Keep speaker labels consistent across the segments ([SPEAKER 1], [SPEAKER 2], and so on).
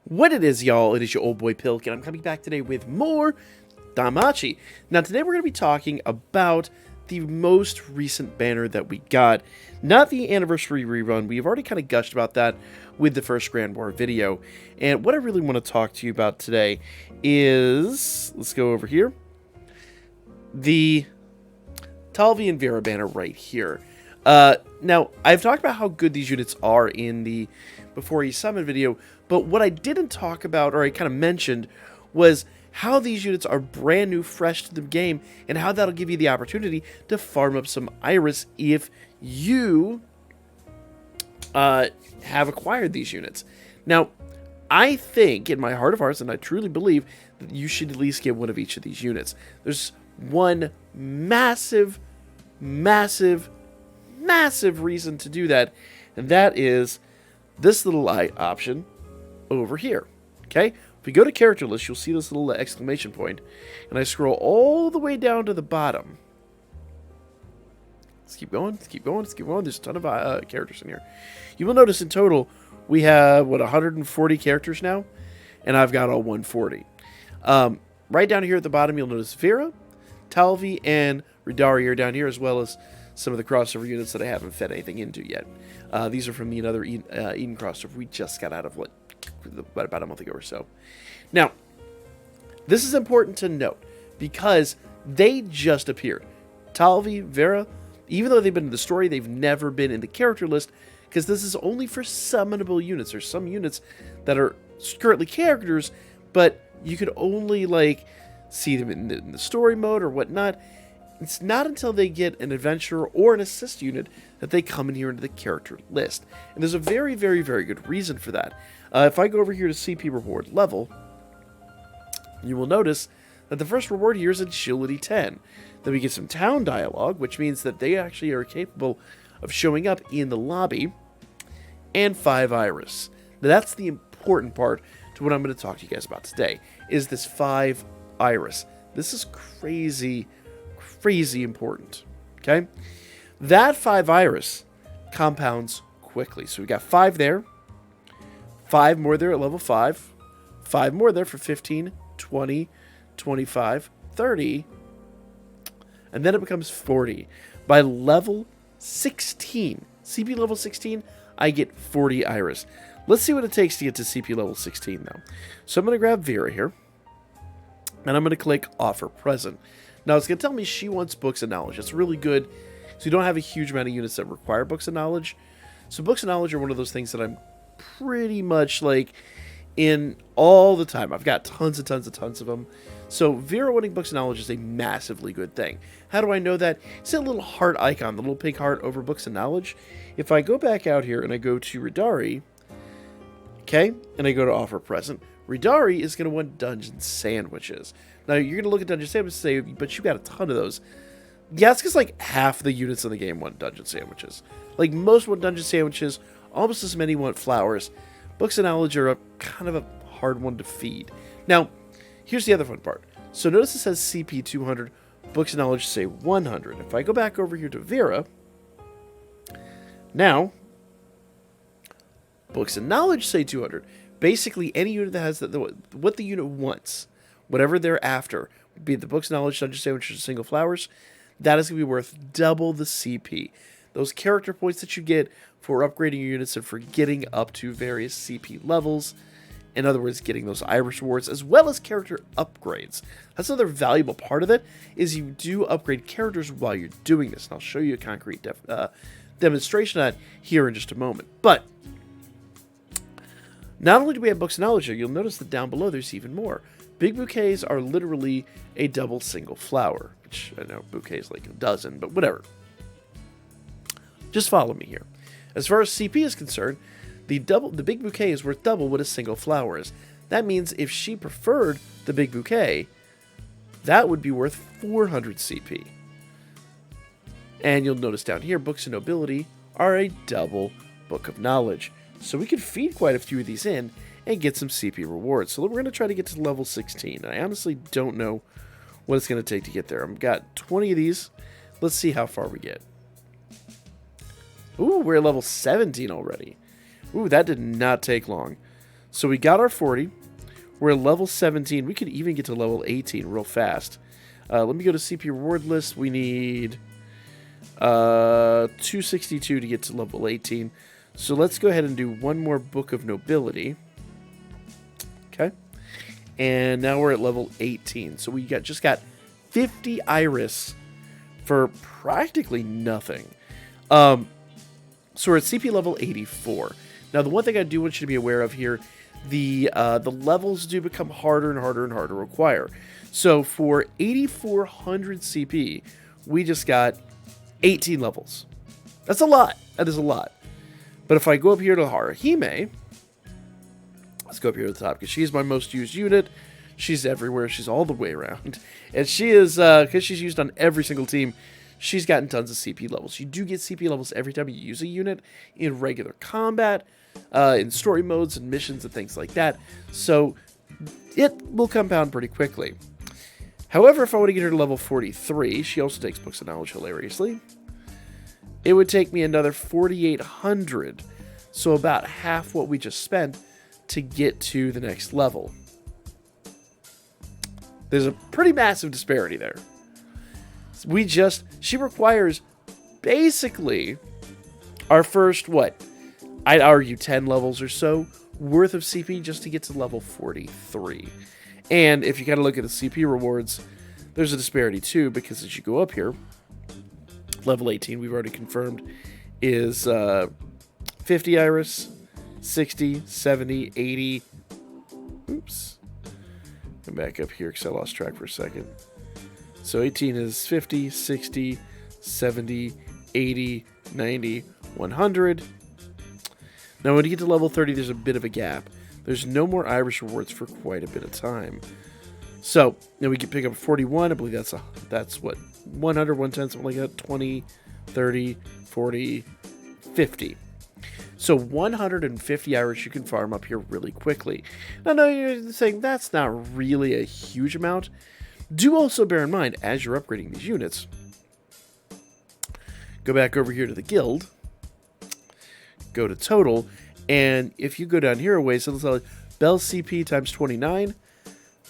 [SPEAKER 1] What it is, y'all, it is your old boy Pilk, and I'm coming back today with more Danmachi. Now, today we're going to be talking about the most recent banner that we got. Not the anniversary rerun. We've already kind of gushed about that with the first Grand War video. And what I really want to talk to you about today is, let's go over here, the Talvi and Vera banner right here. Now, I've talked about how good these units are in the Before You Summon video, but what I didn't talk about, or I kind of mentioned, was how these units are brand new, fresh to the game, and how that'll give you the opportunity to farm up some Iris if you have acquired these units. Now, I think, in my heart of hearts, and I truly believe, that you should at least get one of each of these units. There's one massive reason to do that, and that is this little option over here. Okay, if we go to character list, you'll see this little exclamation point, and I scroll all the way down to the bottom. Let's keep going, let's keep going, let's keep going. There's a ton of characters in here. You will notice in total we have, what, 140 characters now, and I've got all 140. Right down here at the bottom, you'll notice Vera, Talvi, and Ridari are down here, as well as some of the crossover units that I haven't fed anything into yet. These are from the another Eden crossover we just got out of, about a month ago or so. Now, this is important to note because they just appeared. Talvi, Vera, even though they've been in the story, they've never been in the character list because this is only for summonable units. There's some units that are currently characters, but you could only see them in the story mode or whatnot. It's not until they get an adventurer or an assist unit that they come in here into the character list. And there's a very good reason for that. If I go over here to CP reward level, you will notice that the first reward here is agility 10. Then we get some town dialogue, which means that they actually are capable of showing up in the lobby, and 5 iris. Now that's the important part to what I'm going to talk to you guys about today, is this 5 iris. This is crazy important. Okay, that 5 iris compounds quickly. So we got 5 there, 5 more there at level 5, 5 more there for 15, 20, 25, 30, and then it becomes 40. By level 16, CP level 16, I get 40 iris. Let's see what it takes to get to CP level 16 though. So I'm going to grab Vera here, and I'm going to click offer present. Now, it's going to tell me she wants books of knowledge. It's really good, so you don't have a huge amount of units that require books of knowledge. So books of knowledge are one of those things that I'm pretty much in all the time. I've got tons of them. So Vera wanting books of knowledge is a massively good thing. How do I know that? It's that little heart icon, the little pink heart over books of knowledge. If I go back out here and I go to Ridari, okay, and I go to offer present, Ridari is going to want dungeon sandwiches. Now, you're going to look at dungeon sandwiches and say, but you got a ton of those. Yeah, it's because half the units in the game want dungeon sandwiches. Most want dungeon sandwiches, almost as many want flowers. Books of knowledge are kind of a hard one to feed. Now, here's the other fun part. So notice it says CP 200, books of knowledge say 100. If I go back over here to Vera, now, books of knowledge say 200. Basically, any unit that has what the unit wants, whatever they're after, be it the books, knowledge, dungeon sandwiches, or single flowers, that is going to be worth double the CP. Those character points that you get for upgrading your units and for getting up to various CP levels. In other words, getting those Iris rewards, as well as character upgrades. That's another valuable part of it, is you do upgrade characters while you're doing this. And I'll show you a concrete demonstration of that here in just a moment. But not only do we have books of knowledge here, you'll notice that down below there's even more. Big bouquets are literally a double single flower, which I know bouquets a dozen, but whatever. Just follow me here. As far as CP is concerned, the big bouquet is worth double what a single flower is. That means if she preferred the big bouquet, that would be worth 400 CP. And you'll notice down here, books of nobility are a double book of knowledge. So we could feed quite a few of these in and get some CP rewards. So we're going to try to get to level 16. I honestly don't know what it's going to take to get there. I've got 20 of these. Let's see how far we get. Ooh, we're at level 17 already. Ooh, that did not take long. So we got our 40. We're at level 17. We could even get to level 18 real fast. Let me go to CP reward list. We need 262 to get to level 18. So let's go ahead and do one more Book of Nobility. Okay. And now we're at level 18. So we just got 50 Iris for practically nothing. So we're at CP level 84. Now, the one thing I do want you to be aware of here, the levels do become harder and harder and harder to require. So for 8,400 CP, we just got 18 levels. That's a lot. That is a lot. But if I go up here to Haruhime, let's go up here to the top, because she's my most used unit. She's everywhere. She's all the way around. And she is, because she's used on every single team, she's gotten tons of CP levels. You do get CP levels every time you use a unit in regular combat, in story modes and missions and things like that. So it will compound pretty quickly. However, if I want to get her to level 43, she also takes Books of Knowledge hilariously. It would take me another 4,800, so about half what we just spent to get to the next level. There's a pretty massive disparity there. She requires basically our first, I'd argue 10 levels or so worth of CP just to get to level 43. And if you kind of look at the CP rewards, there's a disparity too, because as you go up here, level 18, we've already confirmed, is 50 Iris, 60, 70, 80. Oops. Come back up here because I lost track for a second. So 18 is 50, 60, 70, 80, 90, 100. Now when you get to level 30, there's a bit of a gap. There's no more Irish rewards for quite a bit of time. So, now we can pick up 41. I believe that's what, 100, 110, something like that. 20, 30, 40, 50. So 150 Irish you can farm up here really quickly. Now, I know you're saying that's not really a huge amount. Do also bear in mind, as you're upgrading these units, go back over here to the guild, go to total, and if you go down here a ways, so let's tell you, Bell CP times 29,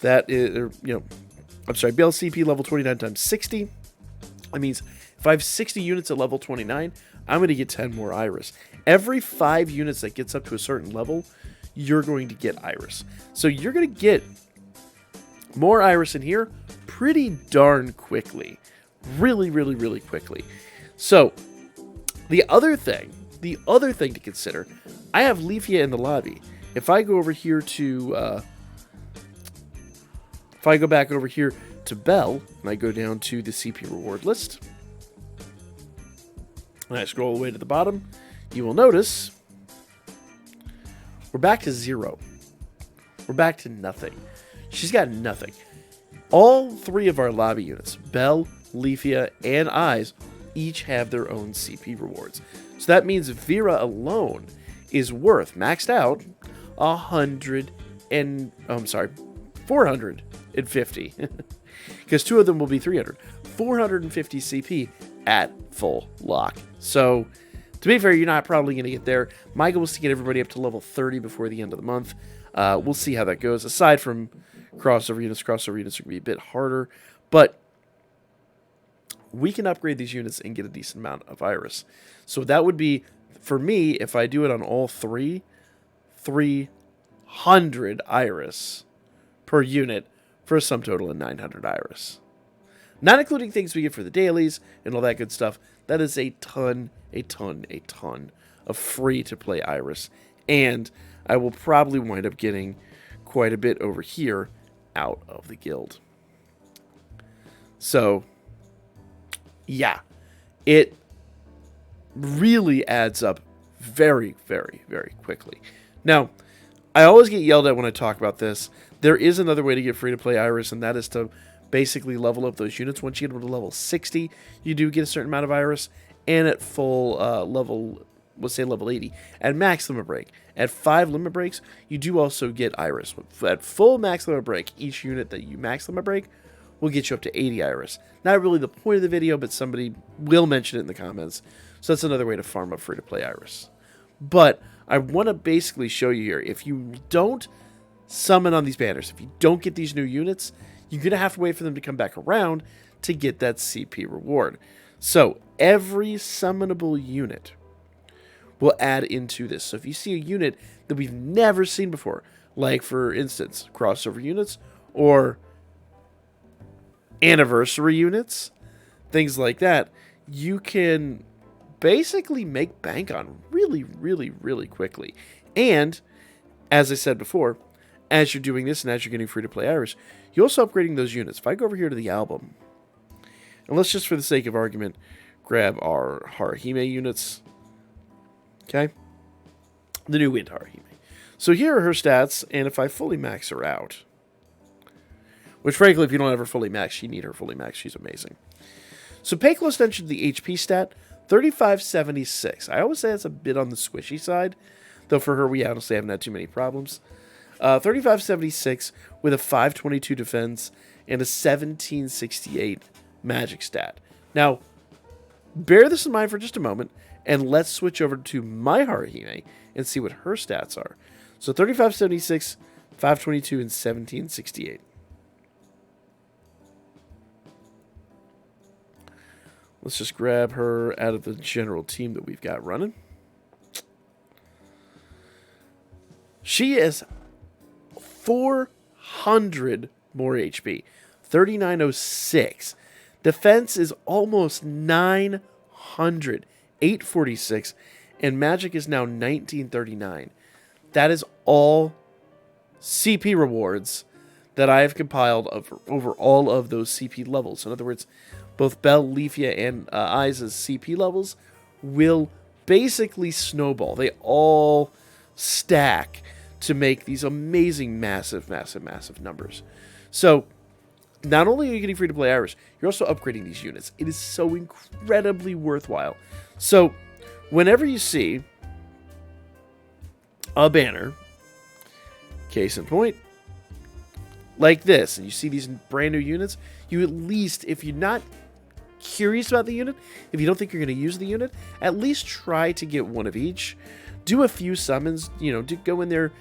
[SPEAKER 1] that is, Bell CP level 29 times 60. That means if I have 60 units at level 29, I'm going to get 10 more Iris. Every 5 units that gets up to a certain level, you're going to get Iris. So you're going to get more Iris in here pretty darn quickly. Really, really, really quickly. So the other thing to consider, I have Leafia in the lobby. If I go over here to, if I go back over here to Bell, and I go down to the CP reward list, and I scroll all the way to the bottom, you will notice we're back to 0. We're back to nothing. She's got nothing. All 3 of our lobby units, Bell, Leafia, and Eyes, each have their own CP rewards. So that means Vera alone is worth, maxed out, 450. Because 2 of them will be 300. 450 CP at full lock. So, to be fair, you're not probably going to get there. My goal is to get everybody up to level 30 before the end of the month. We'll see how that goes. Aside from crossover units are going to be a bit harder. But we can upgrade these units and get a decent amount of Iris. So that would be, for me, if I do it on all 3, 300 Iris per unit for a sum total of 900 Iris. Not including things we get for the dailies and all that good stuff. That is a ton of free-to-play Iris. And I will probably wind up getting quite a bit over here out of the guild. So, yeah. It really adds up very, very, very quickly. Now, I always get yelled at when I talk about this. There is another way to get free-to-play Iris, and that is to basically level up those units. Once you get to level 60, you do get a certain amount of Iris, and at full level, let's say level 80, at max limit break. At 5 limit breaks, you do also get Iris. At full max limit break, each unit that you max limit break will get you up to 80 Iris. Not really the point of the video, but somebody will mention it in the comments. So that's another way to farm up free-to-play Iris. But I want to basically show you here, if you don't summon on these banners, if you don't get these new units, you're going to have to wait for them to come back around to get that CP reward. So every summonable unit will add into this. So if you see a unit that we've never seen before, like for instance, crossover units or anniversary units, things like that, you can basically make bank on really, really, really quickly. And as I said before, as you're doing this and as you're getting free-to-play Irish, you're also upgrading those units. If I go over here to the album, and let's just for the sake of argument, grab our Harahime units. Okay? The new Wind Harahime. So here are her stats, and if I fully max her out, which frankly, if you don't ever fully max, you need her fully max. She's amazing. So pay close attention to the HP stat, 3576. I always say it's a bit on the squishy side, though for her, we honestly haven't had too many problems. 3576 with a 522 defense and a 1768 magic stat. Now, bear this in mind for just a moment, and let's switch over to my Harahime and see what her stats are. So 3576, 522, and 1768. Let's just grab her out of the general team that we've got running. She is 400 more HP, 3906. Defense is almost 900, 846, and magic is now 1939. That is all CP rewards that I have compiled over all of those CP levels. In other words, both Belle, Leafia, and Aiza's CP levels will basically snowball. They all stack to make these amazing, massive, massive, massive numbers. So, not only are you getting free-to-play Irish, you're also upgrading these units. It is so incredibly worthwhile. So, whenever you see a banner, case in point, like this, and you see these brand new units, you at least, if you're not curious about the unit, if you don't think you're going to use the unit, at least try to get one of each. Do a few summons, to go in there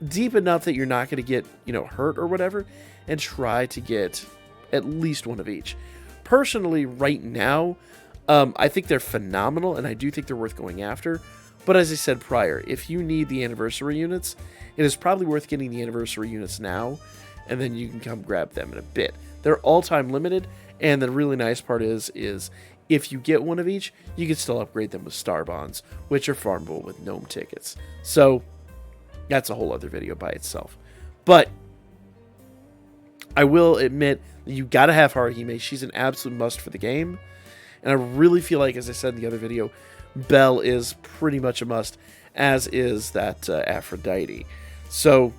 [SPEAKER 1] deep enough that you're not going to get, hurt or whatever, and try to get at least one of each. Personally, right now, I think they're phenomenal, and I do think they're worth going after. But as I said prior, if you need the anniversary units, it is probably worth getting the anniversary units now, and then you can come grab them in a bit. They're all-time limited, and the really nice part is if you get one of each, you can still upgrade them with star bonds, which are farmable with gnome tickets. So that's a whole other video by itself. But I will admit that you got to have Harahime. She's an absolute must for the game. And I really feel like, as I said in the other video, Belle is pretty much a must, as is that Aphrodite. So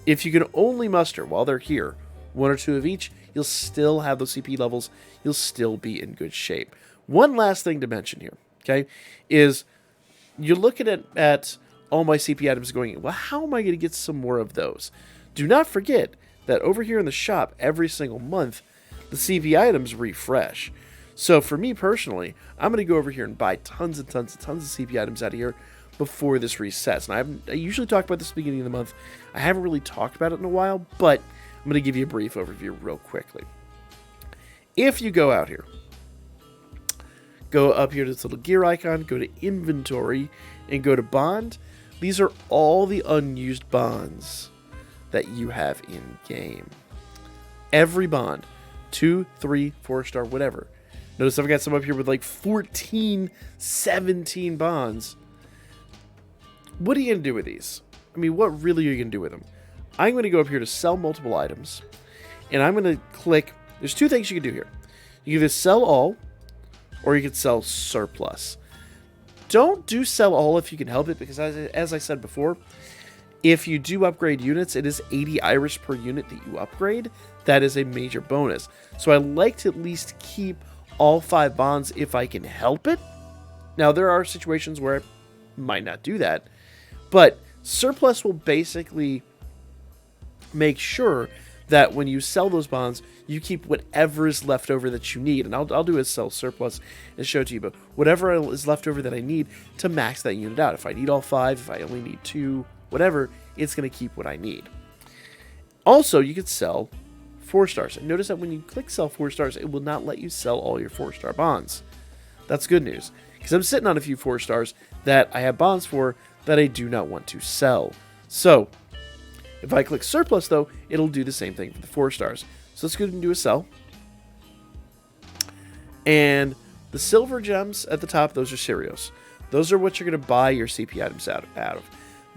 [SPEAKER 1] if you can only muster while they're here one or two of each, you'll still have those CP levels. You'll still be in good shape. One last thing to mention here, okay, is you're looking at all my CP items going, well, how am I going to get some more of those? Do not forget that over here in the shop, every single month, the CP items refresh. So for me personally, I'm going to go over here and buy tons and tons and tons of CP items out of here before this resets. And I usually talk about this at the beginning of the month. I haven't really talked about it in a while, but I'm going to give you a brief overview real quickly. If you go out here, go up here to this little gear icon, go to inventory, and go to bond. These are all the unused bonds that you have in game. Every bond, 2, 3, 4-star, whatever. Notice I've got some up here with like 14, 17 bonds. What are you going to do with these? I mean, what really are you going to do with them? I'm going to go up here to sell multiple items, and I'm going to click. There's two things you can do here. You can either sell all, or you can sell surplus. Don't do sell all if you can help it, because as I said before, if you do upgrade units, it is 80 Irish per unit that you upgrade. That is a major bonus. So I like to at least keep all 5 bonds if I can help it. Now, there are situations where I might not do that, but surplus will basically make sure that when you sell those bonds, you keep whatever is left over that you need. And I'll do a sell surplus and show it to you. But whatever is left over that I need to max that unit out. If I need all 5, if I only need 2, whatever, it's going to keep what I need. Also, you could sell 4 stars. And notice that when you click sell 4 stars, it will not let you sell all your 4-star bonds. That's good news, because I'm sitting on a few 4 stars that I have bonds for that I do not want to sell. So if I click surplus, though, it'll do the same thing for the 4 stars. So let's go ahead and do a sell. And the silver gems at the top, those are cereals. Those are what you're going to buy your CP items out of.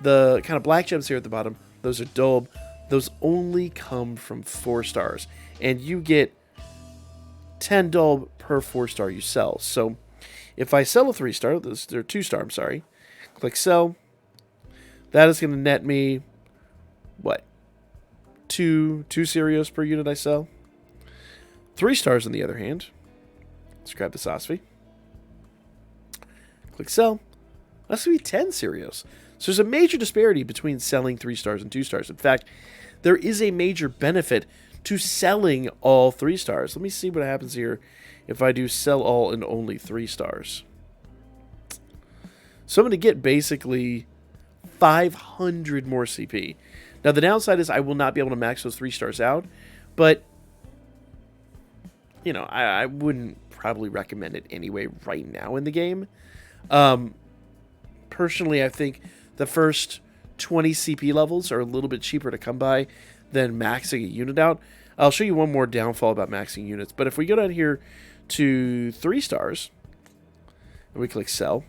[SPEAKER 1] The kind of black gems here at the bottom, those are Dolb. Those only come from 4 stars. And you get 10 Dolb per 4 star you sell. So if I sell a 3 star, they're 2 star, I'm sorry. Click sell. That is going to net me, what? 2 cereals per unit I sell. 3 stars on the other hand. Let's grab the Sosfi. Click sell. That's going to be 10 cereals. So there's a major disparity between selling 3 stars and 2 stars. In fact, there is a major benefit to selling all 3 stars. Let me see what happens here if I do sell all and only 3 stars. So I'm going to get basically 500 more CP. Now the downside is I will not be able to max those 3 stars out, but you know, I wouldn't probably recommend it anyway right now in the game. Personally, I think the first 20 CP levels are a little bit cheaper to come by than maxing a unit out. I'll show you one more downfall about maxing units, but if we go down here to 3 stars and we click sell,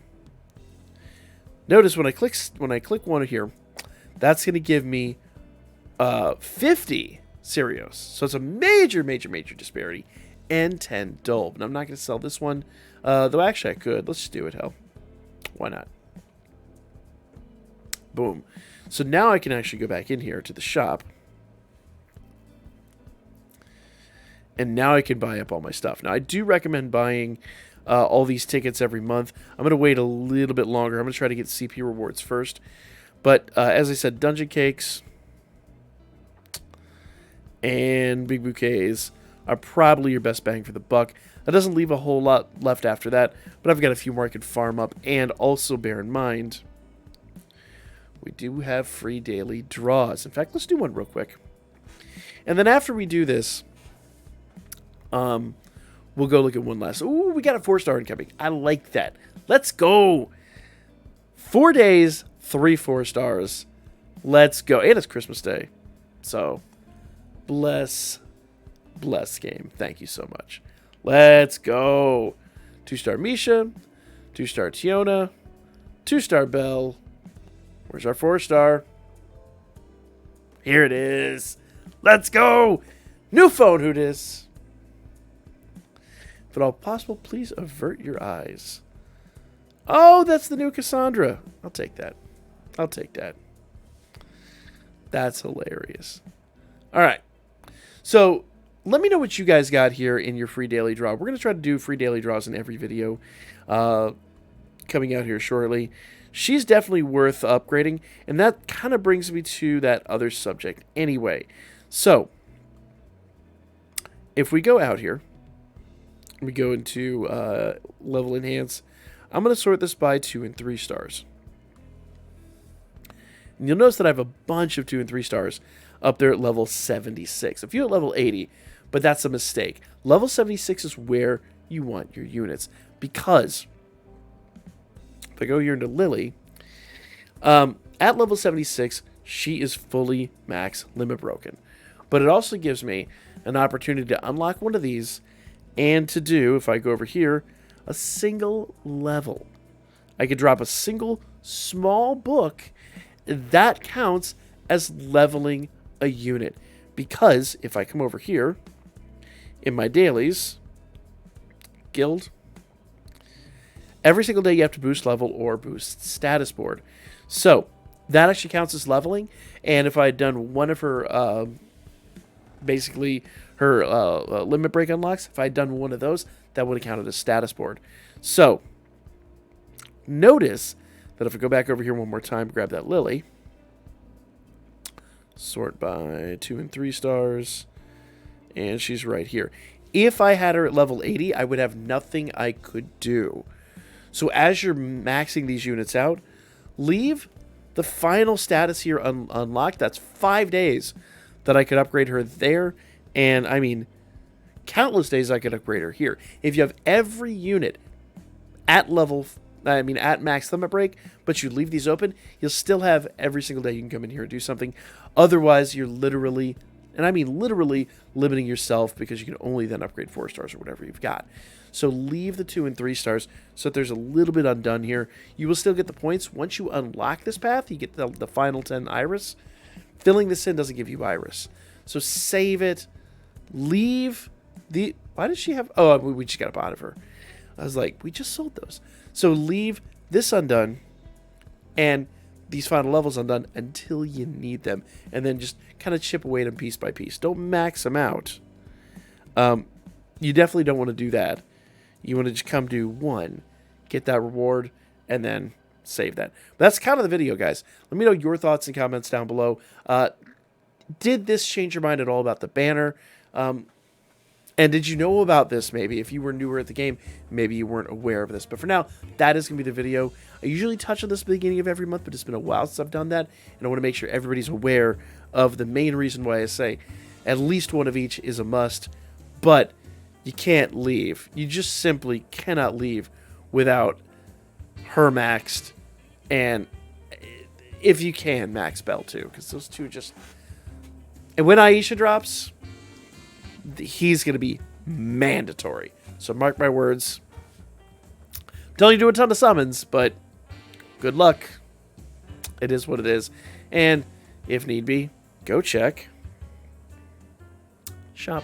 [SPEAKER 1] notice when I click one here, that's going to give me 50 cereals. So it's a major disparity, and 10 Dolb. And I'm not going to sell this one, though actually I could. Let's just do it, hell. Why not? Boom. So now I can actually go back in here to the shop. And now I can buy up all my stuff. Now I do recommend buying all these tickets every month. I'm going to wait a little bit longer. I'm going to try to get CP rewards first. But as I said, Dungeon Cakes and Big Bouquets are probably your best bang for the buck. That doesn't leave a whole lot left after that, but I've got a few more I could farm up. And also bear in mind, we do have free daily draws. In fact, let's do one real quick. And then after we do this, we'll go look at one last. Ooh, we got a 4-star incoming. I like that. Let's go. 4 days, 3 4 stars. Let's go. And it's Christmas Day. So, bless game. Thank you so much. Let's go. 2-star Misha. 2-star Tiona. 2-star Belle. Where's our 4-star? Here it is. Let's go. New phone, who dis? If at all possible, please avert your eyes. Oh, that's the new Cassandra. I'll take that. I'll take that. That's hilarious. All right. So let me know what you guys got here in your free daily draw. We're going to try to do free daily draws in every video coming out here shortly. She's definitely worth upgrading, and that kind of brings me to that other subject anyway. So if we go out here, we go into level enhance. I'm going to sort this by 2 and 3 stars. And you'll notice that I have a bunch of 2 and 3 stars up there at level 76. A few at level 80, but that's a mistake. Level 76 is where you want your units, because if I go here into Lily, at level 76, she is fully max limit broken. But it also gives me an opportunity to unlock one of these and to do, if I go over here, a single level. I could drop a single small book. That counts as leveling a unit. Because if I come over here in my dailies, guild, every single day you have to boost level or boost status board. So that actually counts as leveling. And if I had done one of her, basically her limit break unlocks, if I had done one of those, that would have counted as status board. So notice that if I go back over here one more time, grab that Lily, Sort by 2 and 3 stars. And she's right here. If I had her at level 80, I would have nothing I could do. So as you're maxing these units out, leave the final status here unlocked. That's 5 days that I could upgrade her there. And, I mean, countless days I could upgrade her here. If you have every unit at at max limit break, but you leave these open, you'll still have every single day you can come in here and do something. Otherwise, you're literally, and I mean literally, limiting yourself because you can only then upgrade 4 stars or whatever you've got. So leave the 2 and 3 stars so that there's a little bit undone here. You will still get the points. Once you unlock this path, you get the final 10 iris. Filling this in doesn't give you iris. So save it. Leave the... Why does she have... Oh, we just got a bot of her. I was like, we just sold those. So leave this undone and these final levels undone until you need them. And then just kind of chip away at them piece by piece. Don't max them out. You definitely don't want to do that. You want to just come do one, get that reward, and then save that. But that's kind of the video, guys. Let me know your thoughts and comments down below. Did this change your mind at all about the banner? And did you know about this maybe? If you were newer at the game, maybe you weren't aware of this. But for now, that is going to be the video. I usually touch on this at the beginning of every month, but it's been a while since I've done that. And I want to make sure everybody's aware of the main reason why I say at least one of each is a must. But you can't leave. You just simply cannot leave without her maxed. And if you can, max Bell too. Because those two just... And when Aisha drops... he's going to be mandatory. So mark my words. I'm telling you to do a ton of summons, but good luck. It is what it is. And if need be, go check shop.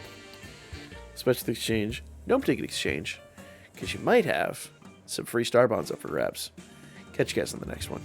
[SPEAKER 1] Special exchange. No particular exchange. Because you might have some free star bonds up for grabs. Catch you guys on the next one.